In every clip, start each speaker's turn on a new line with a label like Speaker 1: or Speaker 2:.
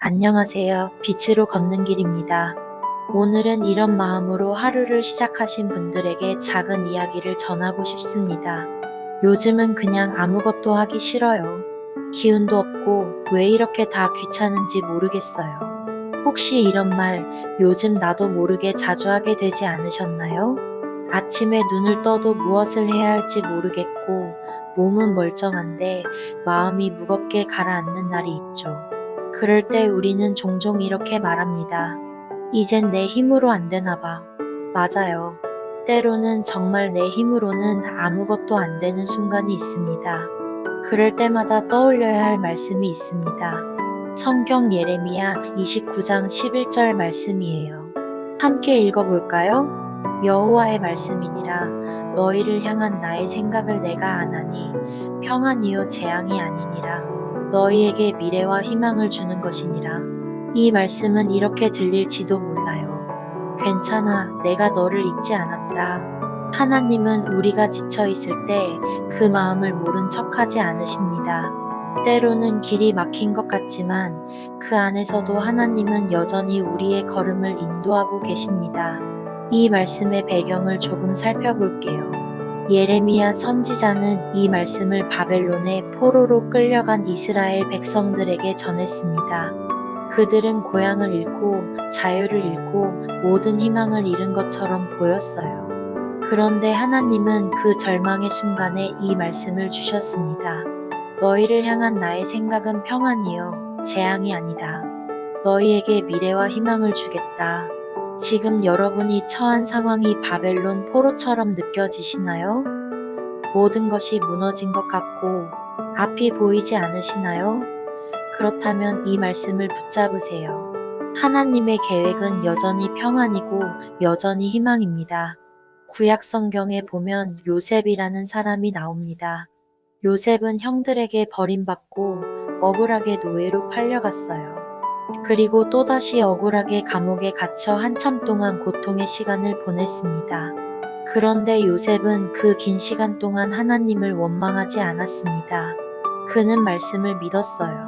Speaker 1: 안녕하세요. 빛으로 걷는 길입니다. 오늘은 이런 마음으로 하루를 시작하신 분들에게 작은 이야기를 전하고 싶습니다. 요즘은 그냥 아무것도 하기 싫어요. 기운도 없고 왜 이렇게 다 귀찮은지 모르겠어요. 혹시 이런 말 요즘 나도 모르게 자주 하게 되지 않으셨나요? 아침에 눈을 떠도 무엇을 해야 할지 모르겠고 몸은 멀쩡한데 마음이 무겁게 가라앉는 날이 있죠. 그럴 때 우리는 종종 이렇게 말합니다. 이젠 내 힘으로 안 되나 봐. 맞아요. 때로는 정말 내 힘으로는 아무것도 안 되는 순간이 있습니다. 그럴 때마다 떠올려야 할 말씀이 있습니다. 성경 예레미야 29장 11절 말씀이에요. 함께 읽어볼까요? 여호와의 말씀이니라 너희를 향한 나의 생각을 내가 아나니 평안이요 재앙이 아니니라 너희에게 미래와 희망을 주는 것이니라. 이 말씀은 이렇게 들릴지도 몰라요. 괜찮아, 내가 너를 잊지 않았다. 하나님은 우리가 지쳐 있을 때 그 마음을 모른 척하지 않으십니다. 때로는 길이 막힌 것 같지만 그 안에서도 하나님은 여전히 우리의 걸음을 인도하고 계십니다. 이 말씀의 배경을 조금 살펴볼게요. 예레미야 선지자는 이 말씀을 바벨론의 포로로 끌려간 이스라엘 백성들에게 전했습니다. 그들은 고향을 잃고 자유를 잃고 모든 희망을 잃은 것처럼 보였어요. 그런데 하나님은 그 절망의 순간에 이 말씀을 주셨습니다. 너희를 향한 나의 생각은 평안이요, 재앙이 아니다. 너희에게 미래와 희망을 주겠다. 지금 여러분이 처한 상황이 바벨론 포로처럼 느껴지시나요? 모든 것이 무너진 것 같고 앞이 보이지 않으시나요? 그렇다면 이 말씀을 붙잡으세요. 하나님의 계획은 여전히 평안이고 여전히 희망입니다. 구약 성경에 보면 요셉이라는 사람이 나옵니다. 요셉은 형들에게 버림받고 억울하게 노예로 팔려갔어요. 그리고 또다시 억울하게 감옥에 갇혀 한참 동안 고통의 시간을 보냈습니다. 그런데 요셉은 그 긴 시간 동안 하나님을 원망하지 않았습니다. 그는 말씀을 믿었어요.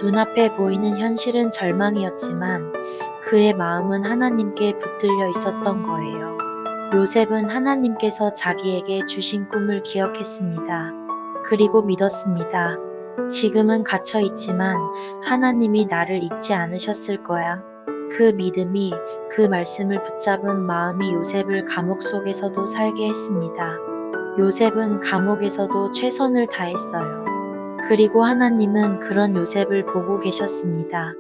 Speaker 1: 눈앞에 보이는 현실은 절망이었지만 그의 마음은 하나님께 붙들려 있었던 거예요. 요셉은 하나님께서 자기에게 주신 꿈을 기억했습니다. 그리고 믿었습니다. 지금은 갇혀 있지만 하나님이 나를 잊지 않으셨을 거야. 그 믿음이, 그 말씀을 붙잡은 마음이 요셉을 감옥 속에서도 살게 했습니다. 요셉은 감옥에서도 최선을 다했어요. 그리고 하나님은 그런 요셉을 보고 계셨습니다.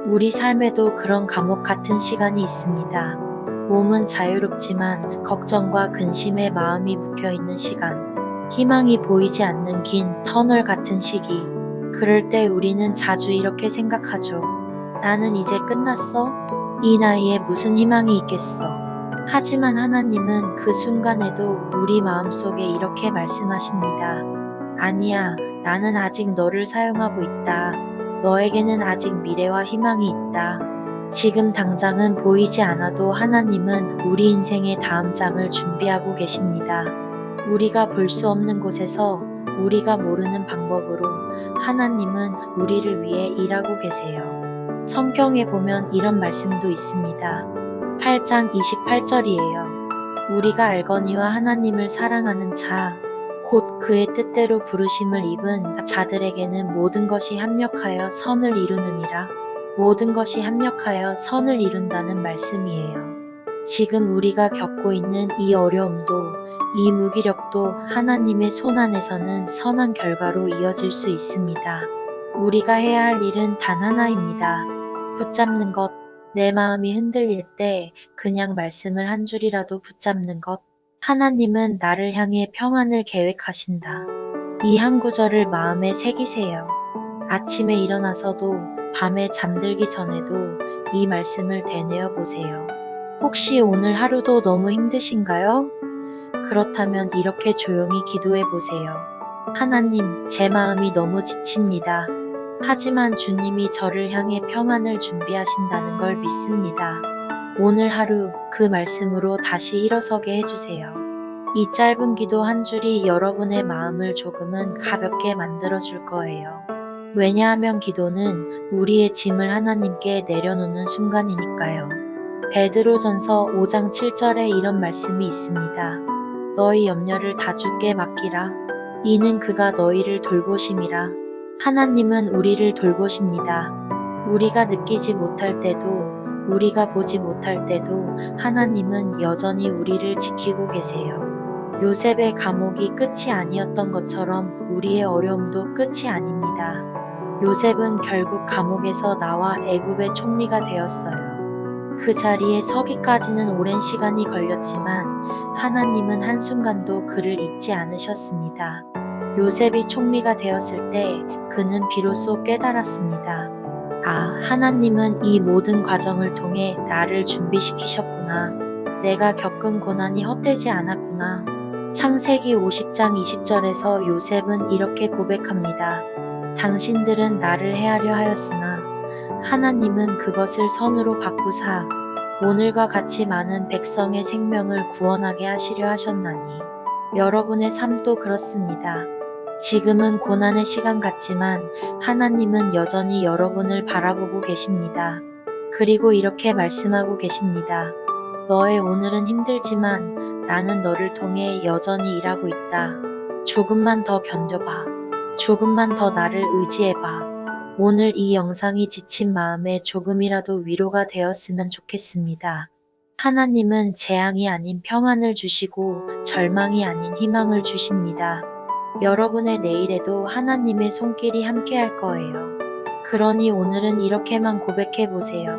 Speaker 1: 우리 삶에도 그런 감옥 같은 시간이 있습니다. 몸은 자유롭지만 걱정과 근심에 마음이 묶여있는 시간. 희망이 보이지 않는 긴 터널 같은 시기. 그럴 때 우리는 자주 이렇게 생각하죠. 나는 이제 끝났어? 이 나이에 무슨 희망이 있겠어? 하지만 하나님은 그 순간에도 우리 마음속에 이렇게 말씀하십니다. 아니야, 나는 아직 너를 사용하고 있다. 너에게는 아직 미래와 희망이 있다. 지금 당장은 보이지 않아도 하나님은 우리 인생의 다음 장을 준비하고 계십니다. 우리가 볼 수 없는 곳에서 우리가 모르는 방법으로 하나님은 우리를 위해 일하고 계세요. 성경에 보면 이런 말씀도 있습니다. 8장 28절이에요. 우리가 알거니와 하나님을 사랑하는 자, 곧 그의 뜻대로 부르심을 입은 자들에게는 모든 것이 합력하여 선을 이루느니라. 모든 것이 합력하여 선을 이룬다는 말씀이에요. 지금 우리가 겪고 있는 이 어려움도 이 무기력도 하나님의 손 안에서는 선한 결과로 이어질 수 있습니다. 우리가 해야 할 일은 단 하나입니다. 붙잡는 것. 내 마음이 흔들릴 때 그냥 말씀을 한 줄이라도 붙잡는 것. 하나님은 나를 향해 평안을 계획하신다. 이 한 구절을 마음에 새기세요. 아침에 일어나서도 밤에 잠들기 전에도 이 말씀을 되뇌어 보세요. 혹시 오늘 하루도 너무 힘드신가요? 그렇다면 이렇게 조용히 기도해 보세요. 하나님, 제 마음이 너무 지칩니다. 하지만 주님이 저를 향해 평안을 준비하신다는 걸 믿습니다. 오늘 하루 그 말씀으로 다시 일어서게 해주세요. 이 짧은 기도 한 줄이 여러분의 마음을 조금은 가볍게 만들어 줄 거예요. 왜냐하면 기도는 우리의 짐을 하나님께 내려놓는 순간이니까요. 베드로전서 5장 7절에 이런 말씀이 있습니다. 너희 염려를 다 주께 맡기라. 이는 그가 너희를 돌보심이라. 하나님은 우리를 돌보십니다. 우리가 느끼지 못할 때도, 우리가 보지 못할 때도 하나님은 여전히 우리를 지키고 계세요. 요셉의 감옥이 끝이 아니었던 것처럼 우리의 어려움도 끝이 아닙니다. 요셉은 결국 감옥에서 나와 애굽의 총리가 되었어요. 그 자리에 서기까지는 오랜 시간이 걸렸지만 하나님은 한순간도 그를 잊지 않으셨습니다. 요셉이 총리가 되었을 때 그는 비로소 깨달았습니다. 아, 하나님은 이 모든 과정을 통해 나를 준비시키셨구나. 내가 겪은 고난이 헛되지 않았구나. 창세기 50장 20절에서 요셉은 이렇게 고백합니다. 당신들은 나를 해하려 하였으나 하나님은 그것을 선으로 바꾸사 오늘과 같이 많은 백성의 생명을 구원하게 하시려 하셨나니. 여러분의 삶도 그렇습니다. 지금은 고난의 시간 같지만 하나님은 여전히 여러분을 바라보고 계십니다. 그리고 이렇게 말씀하고 계십니다. 너의 오늘은 힘들지만 나는 너를 통해 여전히 일하고 있다. 조금만 더 견뎌봐. 조금만 더 나를 의지해봐. 오늘 이 영상이 지친 마음에 조금이라도 위로가 되었으면 좋겠습니다. 하나님은 재앙이 아닌 평안을 주시고 절망이 아닌 희망을 주십니다. 여러분의 내일에도 하나님의 손길이 함께할 거예요. 그러니 오늘은 이렇게만 고백해 보세요.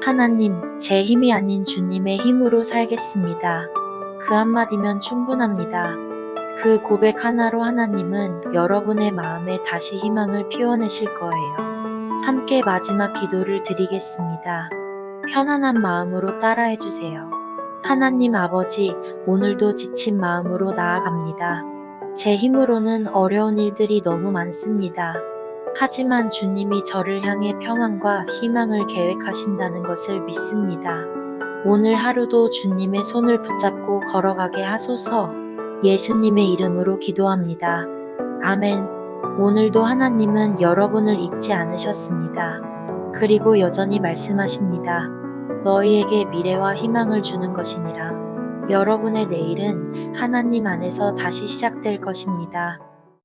Speaker 1: 하나님, 제 힘이 아닌 주님의 힘으로 살겠습니다. 그 한마디면 충분합니다. 그 고백 하나로 하나님은 여러분의 마음에 다시 희망을 피워내실 거예요. 함께 마지막 기도를 드리겠습니다. 편안한 마음으로 따라해 주세요. 하나님 아버지, 오늘도 지친 마음으로 나아갑니다. 제 힘으로는 어려운 일들이 너무 많습니다. 하지만 주님이 저를 향해 평안과 희망을 계획하신다는 것을 믿습니다. 오늘 하루도 주님의 손을 붙잡고 걸어가게 하소서. 예수님의 이름으로 기도합니다. 아멘. 오늘도 하나님은 여러분을 잊지 않으셨습니다. 그리고 여전히 말씀하십니다. 너희에게 미래와 희망을 주는 것이니라. 여러분의 내일은 하나님 안에서 다시 시작될 것입니다.